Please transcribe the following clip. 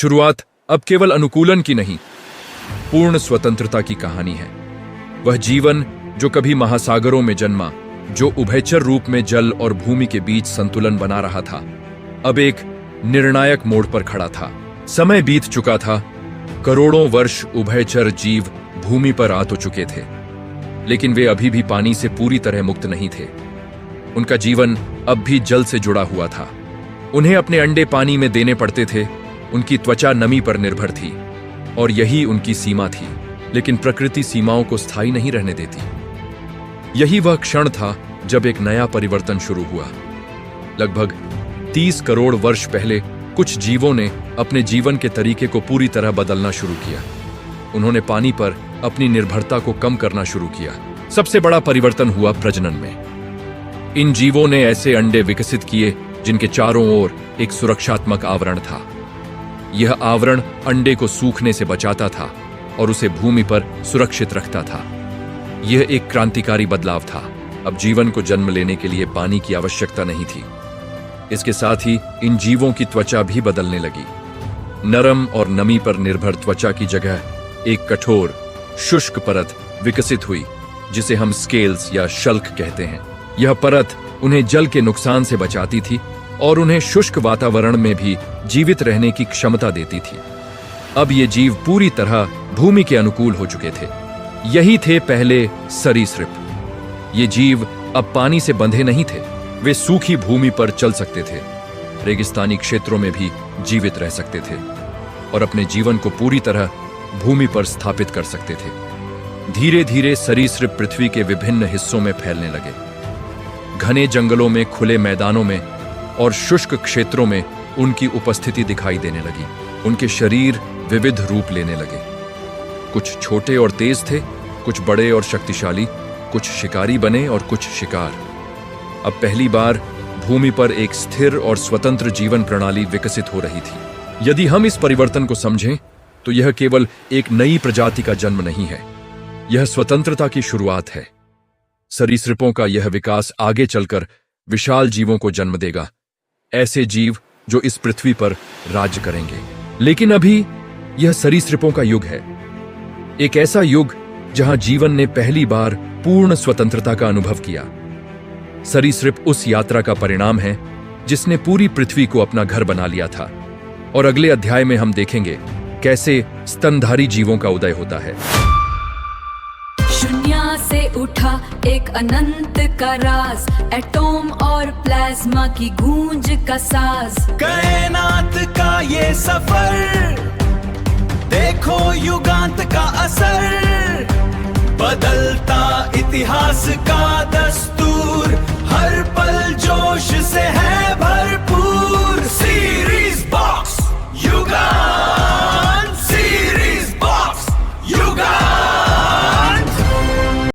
शुरुआत अब केवल अनुकूलन की नहीं, पूर्ण स्वतंत्रता की कहानी है। वह जीवन जो कभी महासागरों में जन्मा, जो उभयचर रूप में जल और भूमि के बीच संतुलन बना रहा था, अब एक निर्णायक मोड़ पर खड़ा था। समय बीत चुका था, करोड़ों वर्ष उभयचर जीव भूमि पर आ तो चुके थे, लेकिन वे अभी भी पानी से पूरी तरह मुक्त नहीं थे। उनका जीवन अब भी जल से जुड़ा हुआ था। उन्हें अपने अंडे पानी में देने पड़ते थे, उनकी त्वचा नमी पर निर्भर थी, और यही उनकी सीमा थी। लेकिन प्रकृति सीमाओं को स्थायी नहीं रहने देती। यही वह क्षण था जब एक नया परिवर्तन शुरू हुआ। लगभग 30 करोड़ वर्ष पहले कुछ जीवों ने अपने जीवन के तरीके को पूरी तरह बदलना शुरू किया। उन्होंने पानी पर अपनी निर्भरता को कम करना शुरू किया। सबसे बड़ा परिवर्तन हुआ प्रजनन में। इन जीवों ने ऐसे अंडे विकसित किए जिनके चारों ओर एक सुरक्षात्मक आवरण था। यह आवरण अंडे को सूखने से बचाता था और उसे भूमि पर सुरक्षित रखता था। यह एक क्रांतिकारी बदलाव था। अब जीवन को जन्म लेने के लिए पानी की आवश्यकता नहीं थी। इसके साथ ही इन जीवों की त्वचा भी बदलने लगी। नरम और नमी पर निर्भर त्वचा की जगह एक कठोर, शुष्क परत विकसित हुई, जिसे हम स्केल्स या शल्क कहते हैं। यह परत उन्हें जल के नुकसान से बचाती थी और उन्हें शुष्क वातावरण में भी जीवित रहने की क्षमता देती थी। अब ये जीव पूरी तरह भूमि के अनुकूल हो चुके थे। यही थे पहले सरीसृप। ये जीव अब पानी से बंधे नहीं थे। वे सूखी भूमि पर चल सकते थे, रेगिस्तानी क्षेत्रों में भी जीवित रह सकते थे और अपने जीवन को पूरी तरह भूमि पर स्थापित कर सकते थे। धीरे धीरे सरीसृप पृथ्वी के विभिन्न हिस्सों में फैलने लगे। घने जंगलों में, खुले मैदानों में और शुष्क क्षेत्रों में उनकी उपस्थिति दिखाई देने लगी। उनके शरीर विविध रूप लेने लगे। कुछ छोटे और तेज थे, कुछ बड़े और शक्तिशाली, कुछ शिकारी बने और कुछ शिकार। अब पहली बार भूमि पर एक स्थिर और स्वतंत्र जीवन प्रणाली विकसित हो रही थी। यदि हम इस परिवर्तन को समझें तो यह केवल एक नई प्रजाति का जन्म नहीं है, यह स्वतंत्रता की शुरुआत है। सरीसृपों का यह विकास आगे चलकर विशाल जीवों को जन्म देगा, ऐसे जीव जो इस पृथ्वी पर राज्य करेंगे। लेकिन अभी यह सरीसृपों का युग है, एक ऐसा युग जहां जीवन ने पहली बार पूर्ण स्वतंत्रता का अनुभव किया। सरीसृप उस यात्रा का परिणाम है जिसने पूरी पृथ्वी को अपना घर बना लिया था। और अगले अध्याय में हम देखेंगे कैसे स्तनधारी जीवों का उदय होता है। शून्य से उठा एक अनंत का राज, एटॉम और प्लाज्मा की गूंज का साज। कायनात का ये सफर, देखो युगांत का असर, बदलता इतिहास का दस्तूर।